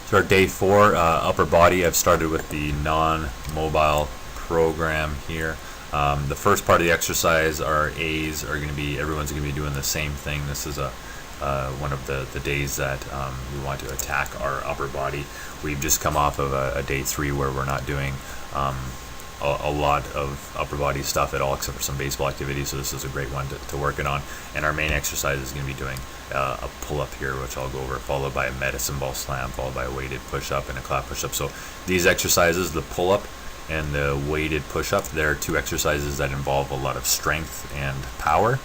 So our day 4 upper body, I've started with the non-mobile program here. The first part of the exercise, our A's are going to be, everyone's going to be doing the same thing. This is one of the days that we want to attack our upper body. We've just come off of a day 3 where we're not doing a lot of upper body stuff at all except for some baseball activities, so this is a great one to work it on. And our main exercise is going to be doing a pull-up here, which I'll go over, followed by a medicine ball slam, followed by a weighted push-up and a clap push-up. So these exercises, the pull-up and the weighted push-up, they're 2 exercises that involve a lot of strength and power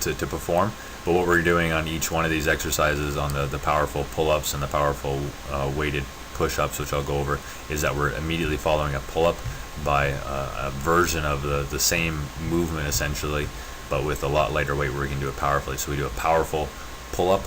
to perform. But what we're doing on each one of these exercises, on the powerful pull-ups and the powerful weighted push-ups, which I'll go over, is that we're immediately following a pull-up by a version of the same movement essentially, but with a lot lighter weight where we can do it powerfully. So we do a powerful pull-up,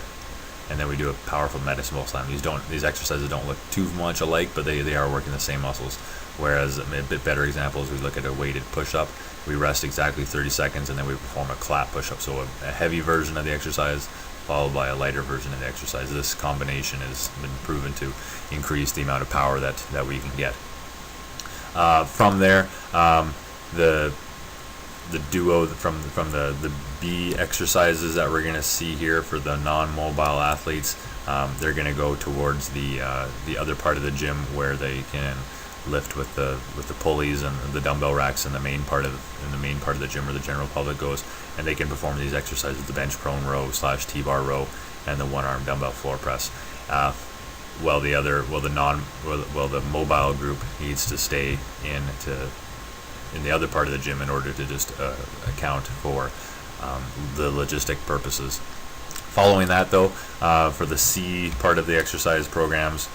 and then we do a powerful medicine ball slam. These exercises don't look too much alike, but they are working the same muscles. Whereas a bit better example is we look at a weighted push-up. We rest exactly 30 seconds, and then we perform a clap push-up. So a heavy version of the exercise followed by a lighter version of the exercise. This combination has been proven to increase the amount of power that we can get. From there, the duo from the B exercises that we're going to see here for the non-mobile athletes, they're going to go towards the other part of the gym where they can lift with the pulleys and the dumbbell racks in the main part of the gym where the general public goes, and they can perform these exercises: the bench prone row / T-bar row and the one-arm dumbbell floor press. While the mobile group needs to stay in the other part of the gym in order to just account for the logistic purposes. Following that, though, for the C part of the exercise programs,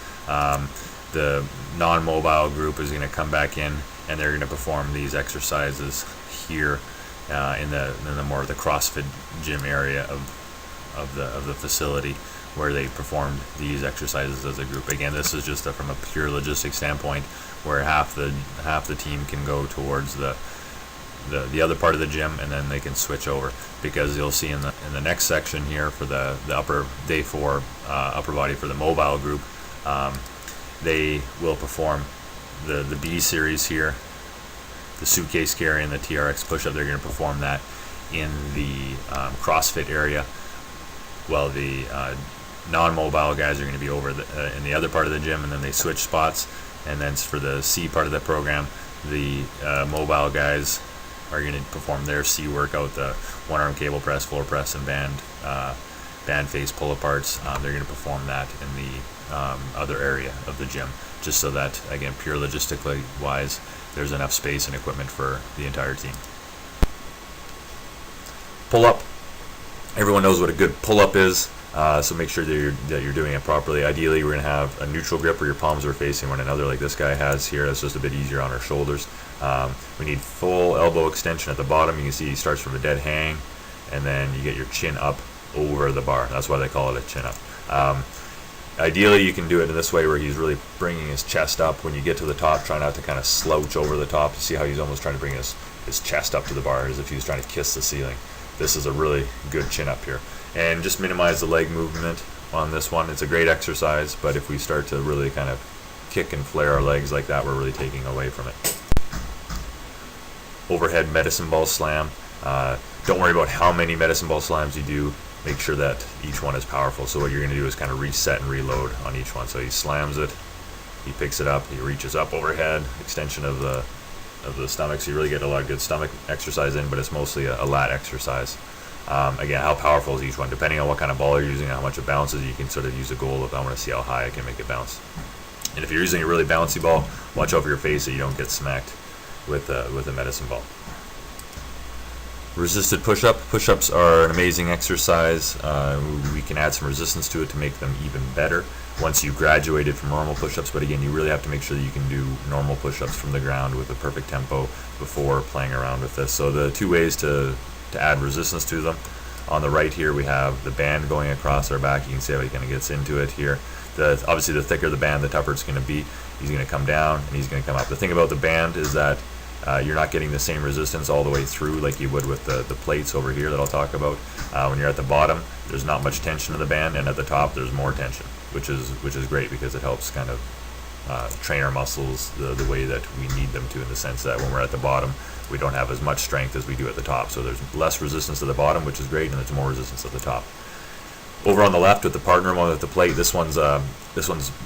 the non-mobile group is going to come back in, and they're going to perform these exercises here in the more of the CrossFit gym area of the facility, where they performed these exercises as a group. Again, this is just from a pure logistic standpoint, where half the team can go towards the other part of the gym, and then they can switch over, because you'll see in the next section here for the upper day 4 upper body for the mobile group, they will perform the B series here, the suitcase carry and the TRX push-up. They're going to perform that in the CrossFit area, while the non-mobile guys are going to be over in the other part of the gym, and then they switch spots. And then for the C part of the program, the mobile guys are going to perform their C workout, the one-arm cable press, floor press, and band face pull-aparts. They're going to perform that in the other area of the gym, just so that, again, pure logistically wise, there's enough space and equipment for the entire team. Pull-up. Everyone knows what a good pull-up is. So make sure that you're doing it properly. Ideally, we're going to have a neutral grip where your palms are facing one another, like this guy has here. That's just a bit easier on our shoulders. We need full elbow extension at the bottom. You can see he starts from a dead hang, and then you get your chin up over the bar. That's why they call it a chin up. Ideally, you can do it in this way, where he's really bringing his chest up. When you get to the top, try not to kind of slouch over the top. You see how he's almost trying to bring his chest up to the bar, as if he was trying to kiss the ceiling. This is a really good chin up here. And just minimize the leg movement on this one. It's a great exercise, but if we start to really kind of kick and flare our legs like that, we're really taking away from it. Overhead medicine ball slam. Don't worry about how many medicine ball slams you do. Make sure that each one is powerful. So what you're going to do is kind of reset and reload on each one. So he slams it, he picks it up, he reaches up overhead, extension of the stomach. So you really get a lot of good stomach exercise in, but it's mostly a lat exercise. Again, how powerful is each one? Depending on what kind of ball you're using, how much it bounces, you can sort of use a goal of, I want to see how high I can make it bounce. And if you're using a really bouncy ball, watch out for your face so you don't get smacked with a medicine ball. Resisted push-up. Push-ups are an amazing exercise. We can add some resistance to it to make them even better once you've graduated from normal push-ups. But again, you really have to make sure that you can do normal push-ups from the ground with a perfect tempo before playing around with this. So the 2 ways to add resistance to them. On the right here, we have the band going across our back. You can see how he kind of gets into it here. Obviously, the thicker the band, the tougher it's going to be. He's going to come down and he's going to come up. The thing about the band is that you're not getting the same resistance all the way through like you would with the plates over here that I'll talk about. When you're at the bottom, there's not much tension in the band, and at the top there's more tension, which is great because it helps kind of train our muscles the way that we need them to, in the sense that when we're at the bottom, we don't have as much strength as we do at the top. So there's less resistance at the bottom, which is great, and there's more resistance at the top. Over on the left with the partner one with the plate, this one's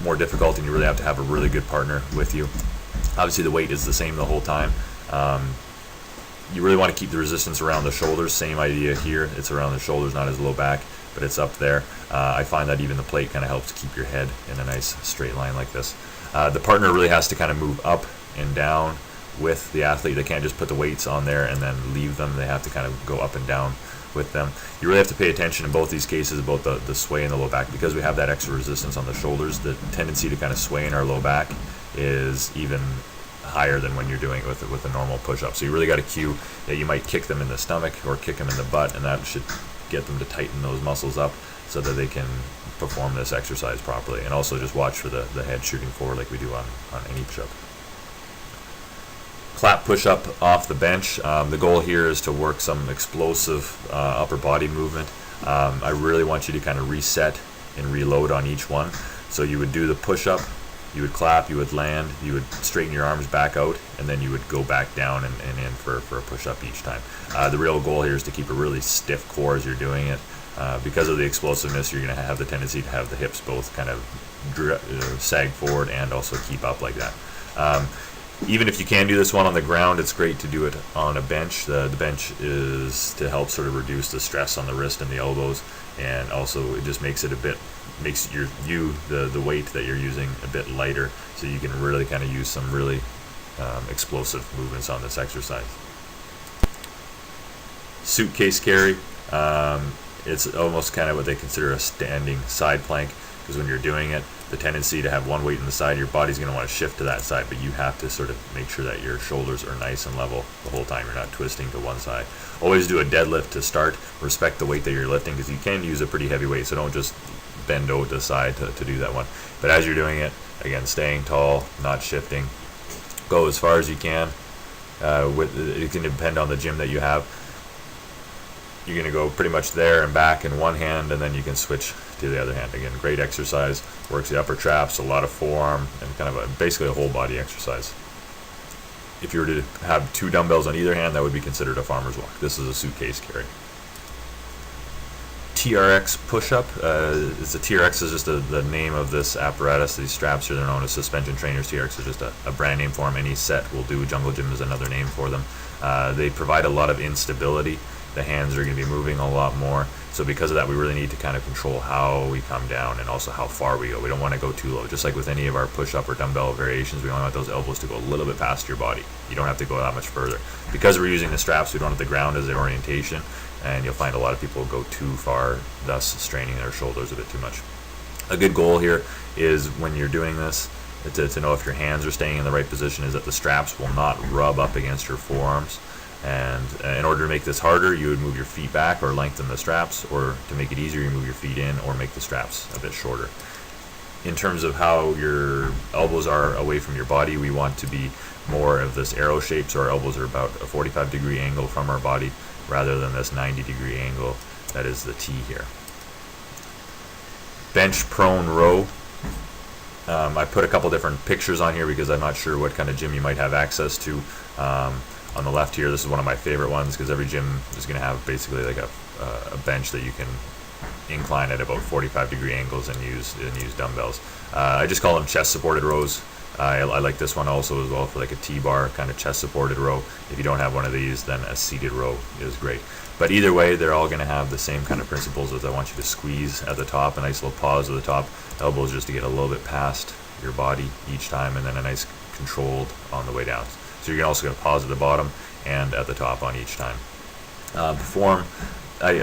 more difficult, and you really have to have a really good partner with you. Obviously the weight is the same the whole time. You really want to keep the resistance around the shoulders. Same idea here. It's around the shoulders, not as low back, but it's up there. I find that even the plate kind of helps keep your head in a nice straight line like this. The partner really has to kind of move up and down with the athlete. They can't just put the weights on there and then leave them. They have to kind of go up and down with them. You really have to pay attention in both these cases, both the sway and the low back, because we have that extra resistance on the shoulders. The tendency to kind of sway in our low back is even higher than when you're doing it with a normal push-up. So you really got to cue that you might kick them in the stomach or kick them in the butt, and that should get them to tighten those muscles up so that they can perform this exercise properly. And also just watch for the head shooting forward like we do on any push-up. Clap push-up off the bench. The goal here is to work some explosive upper body movement. I really want you to kind of reset and reload on each one. So you would do the push-up, you would clap, you would land, you would straighten your arms back out, and then you would go back down and in for a push-up each time. The real goal here is to keep a really stiff core as you're doing it. Because of the explosiveness, you're going to have the tendency to have the hips both kind of sag forward and also keep up like that. Even if you can do this one on the ground, it's great to do it on a bench. The bench is to help sort of reduce the stress on the wrist and the elbows, and also it just makes it makes the weight that you're using a bit lighter, so you can really kind of use some really explosive movements on this exercise. Suitcase carry. It's almost kind of what they consider a standing side plank, because when you're doing it, the tendency to have one weight in the side, your body's going to want to shift to that side, but you have to sort of make sure that your shoulders are nice and level the whole time. You're not twisting to one side. Always do a deadlift to start. Respect the weight that you're lifting, because you can use a pretty heavy weight, so don't just bend over to the side to do that one. But as you're doing it, again, staying tall, not shifting. Go as far as you can. It can depend on the gym that you have. You're going to go pretty much there and back in one hand, and then you can switch to the other hand. Again, great exercise. Works the upper traps, a lot of forearm, and kind of basically a whole body exercise. If you were to have two dumbbells on either hand, that would be considered a farmer's walk. This is a suitcase carry. TRX push-up. The TRX is just the name of this apparatus. These straps are known as suspension trainers. TRX is just a brand name for them. Any set will do. Jungle Gym is another name for them. They provide a lot of instability. The hands are going to be moving a lot more. So because of that, we really need to kind of control how we come down and also how far we go. We don't want to go too low. Just like with any of our push-up or dumbbell variations, we only want those elbows to go a little bit past your body. You don't have to go that much further. Because we're using the straps, we don't have the ground as the orientation, and you'll find a lot of people go too far, thus straining their shoulders a bit too much. A good goal here is when you're doing this, to know if your hands are staying in the right position, is that the straps will not rub up against your forearms. And in order to make this harder, you would move your feet back or lengthen the straps, or to make it easier, you move your feet in or make the straps a bit shorter. In terms of how your elbows are away from your body, we want to be more of this arrow shape, so our elbows are about a 45-degree angle from our body rather than this 90-degree angle that is the T here. Bench prone row. I put a couple different pictures on here because I'm not sure what kind of gym you might have access to. On the left here, this is one of my favorite ones because every gym is going to have basically like a bench that you can incline at about 45-degree angles and use dumbbells. I just call them chest supported rows. I like this one also as well for like a T-bar kind of chest supported row. If you don't have one of these, then a seated row is great. But either way, they're all going to have the same kind of principles. As I want you to squeeze at the top, a nice little pause at the top, elbows just to get a little bit past your body each time, and then a nice controlled on the way down. So you're also going to pause at the bottom and at the top on each time. A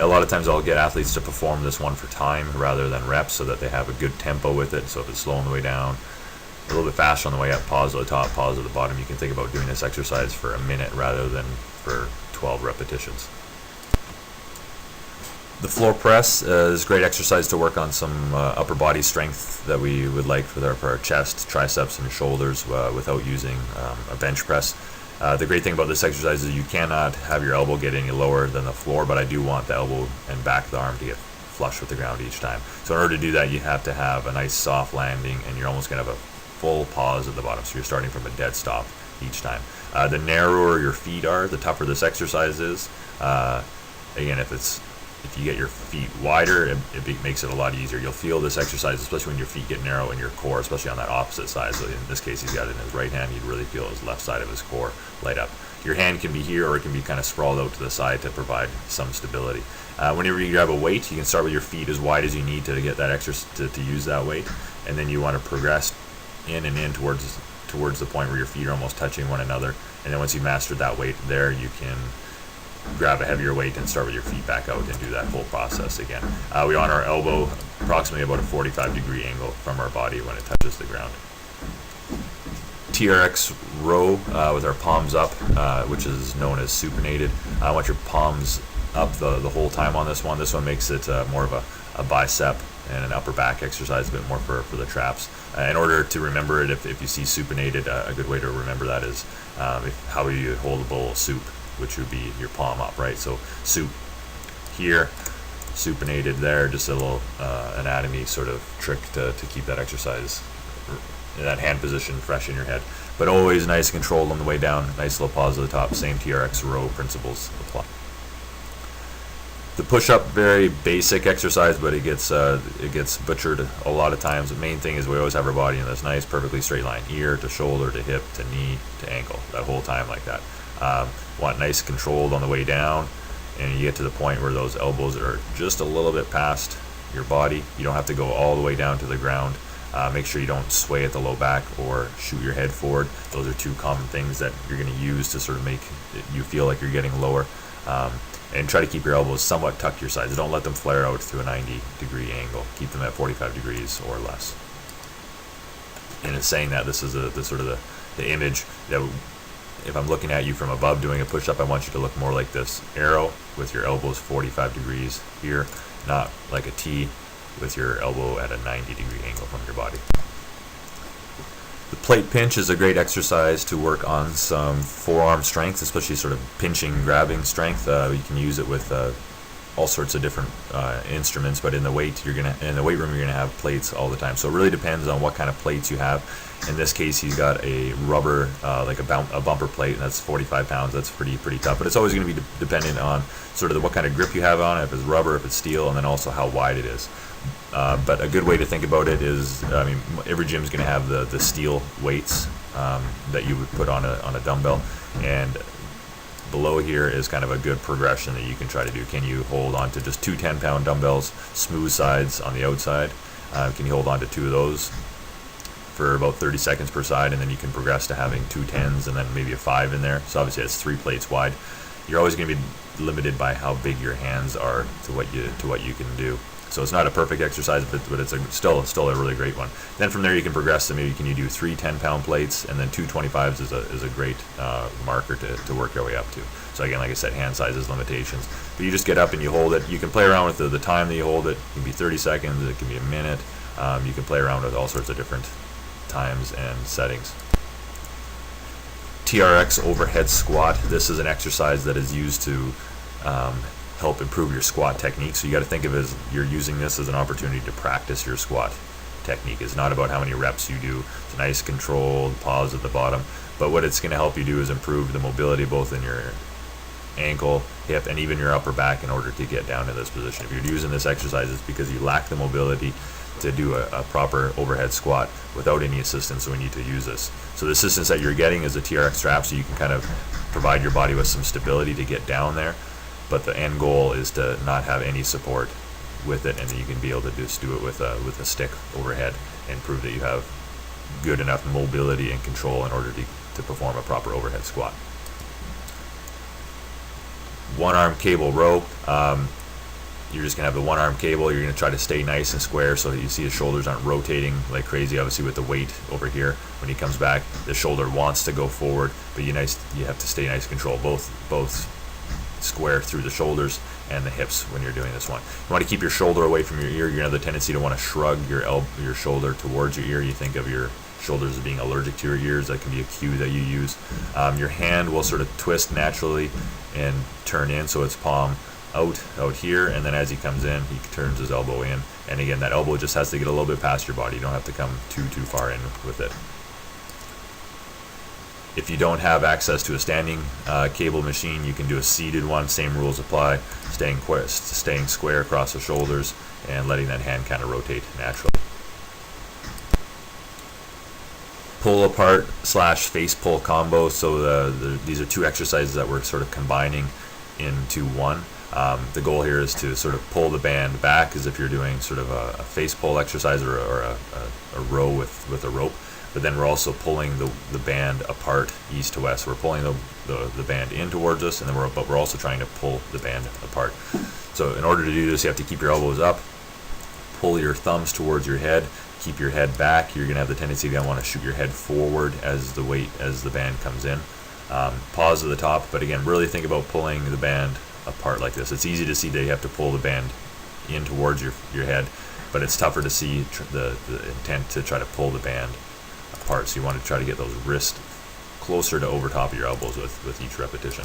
lot of times I'll get athletes to perform this one for time rather than reps, so that they have a good tempo with it. So if it's slow on the way down, a little bit faster on the way up, pause at the top, pause at the bottom. You can think about doing this exercise for a minute rather than for 12 repetitions. The floor press is a great exercise to work on some upper body strength that we would like for our chest, triceps, and shoulders without using a bench press. The great thing about this exercise is you cannot have your elbow get any lower than the floor, but I do want the elbow and back of the arm to get flush with the ground each time. So in order to do that, you have to have a nice soft landing, and you're almost going to have a full pause at the bottom, so you're starting from a dead stop each time. The narrower your feet are, the tougher this exercise is. Again, if you get your feet wider, it makes it a lot easier. You'll feel this exercise, especially when your feet get narrow in your core, especially on that opposite side. So in this case, he's got it in his right hand. You'd really feel his left side of his core light up. Your hand can be here, or it can be kind of sprawled out to the side to provide some stability. Whenever you grab a weight, you can start with your feet as wide as you need to get that extra to use that weight, and then you want to progress in and in towards the point where your feet are almost touching one another. And then once you mastered that weight there, you can grab a heavier weight and start with your feet back out and do that whole process again. We want our elbow approximately about a 45-degree angle from our body when it touches the ground. TRX row with our palms up, which is known as supinated. I want your palms up the whole time on this one. This one makes it more of a bicep and an upper back exercise, a bit more for the traps. In order to remember it, if you see supinated, a good way to remember that is how you hold a bowl of soup, which would be your palm up, right? So soup here, supinated there, just a little anatomy sort of trick to keep that exercise, that hand position fresh in your head. But always nice and controlled on the way down, nice little pause at the top, same TRX row principles apply. The push-up, very basic exercise, but it gets butchered a lot of times. The main thing is we always have our body in this nice, perfectly straight line, ear to shoulder to hip to knee to ankle, that whole time like that. Want nice controlled on the way down, and you get to the point where those elbows are just a little bit past your body. You don't have to go all the way down to the ground. Make sure you don't sway at the low back or shoot your head forward. Those are two common things that you're going to use to sort of make you feel like you're getting lower. And try to keep your elbows somewhat tucked to your sides. Don't let them flare out to a 90-degree angle. Keep them at 45 degrees or less. And in saying that, this is the image that if I'm looking at you from above doing a push-up, I want you to look more like this arrow with your elbows 45 degrees here, not like a T with your elbow at a 90-degree angle from your body. The plate pinch is a great exercise to work on some forearm strength, especially sort of pinching, grabbing strength. You can use it with all sorts of different instruments, but in the weight room you're gonna have plates all the time. So it really depends on what kind of plates you have. In this case, he's got a rubber, like a bumper plate, and that's 45 pounds. That's pretty tough. But it's always going to be dependent on sort of what kind of grip you have on it, if it's rubber, if it's steel, and then also how wide it is. But a good way to think about it is, every gym is going to have the steel weights that you would put on a dumbbell, and below here is kind of a good progression that you can try to do. Can you hold on to just two 10-pound dumbbells, smooth sides on the outside? Can you hold on to two of those for about 30 seconds per side, and then you can progress to having two 10s and then maybe a 5 in there. So obviously it's 3 plates wide. You're always going to be limited by how big your hands are to what you can do. So it's not a perfect exercise, but it's still a really great one. Then from there you can progress to maybe can you do 3 10-pound plates, and then 2 25s is a great marker to work your way up to. So again, like I said, hand sizes, limitations. But you just get up and you hold it. You can play around with the time that you hold it. It can be 30 seconds, it can be a minute. You can play around with all sorts of different times and settings. TRX overhead squat. This is an exercise that is used to help improve your squat technique. So you got to think of it as you're using this as an opportunity to practice your squat technique. It's not about how many reps you do. It's a nice controlled pause at the bottom. But what it's going to help you do is improve the mobility both in your ankle, hip, and even your upper back in order to get down to this position. If you're using this exercise, it's because you lack the mobility to do a proper overhead squat without any assistance, so we need to use this. So the assistance that you're getting is a TRX strap, so you can kind of provide your body with some stability to get down there, but the end goal is to not have any support with it, and then you can be able to just do it with a stick overhead and prove that you have good enough mobility and control in order to perform a proper overhead squat. One arm cable row. You're just going to have the one arm cable. You're going to try to stay nice and square so that you see his shoulders aren't rotating like crazy. Obviously with the weight over here, when he comes back, the shoulder wants to go forward, but you have to stay nice and control both square through the shoulders and the hips when you're doing this one. You want to keep your shoulder away from your ear. You're going to have the tendency to want to shrug your shoulder towards your ear. You think of your shoulders being allergic to your ears, that can be a cue that you use. Your hand will sort of twist naturally and turn in, so it's palm out here, and then as he comes in, he turns his elbow in, and again, that elbow just has to get a little bit past your body. You don't have to come too far in with it. If you don't have access to a standing cable machine, you can do a seated one. Same rules apply, staying square across the shoulders and letting that hand kind of rotate naturally. Pull apart / face pull combo. So these are two exercises that we're sort of combining into one. The goal here is to sort of pull the band back as if you're doing sort of a face pull exercise or a row with a rope. But then we're also pulling the band apart east to west. We're pulling the band in towards us, and then we're also trying to pull the band apart. So in order to do this, you have to keep your elbows up, pull your thumbs towards your head, keep your head back. You're gonna have the tendency to want to shoot your head forward as the band comes in. Pause at the top, but again, really think about pulling the band apart like this. It's easy to see that you have to pull the band in towards your head, but it's tougher to see the intent to try to pull the band apart. So you want to try to get those wrists closer to over top of your elbows with each repetition.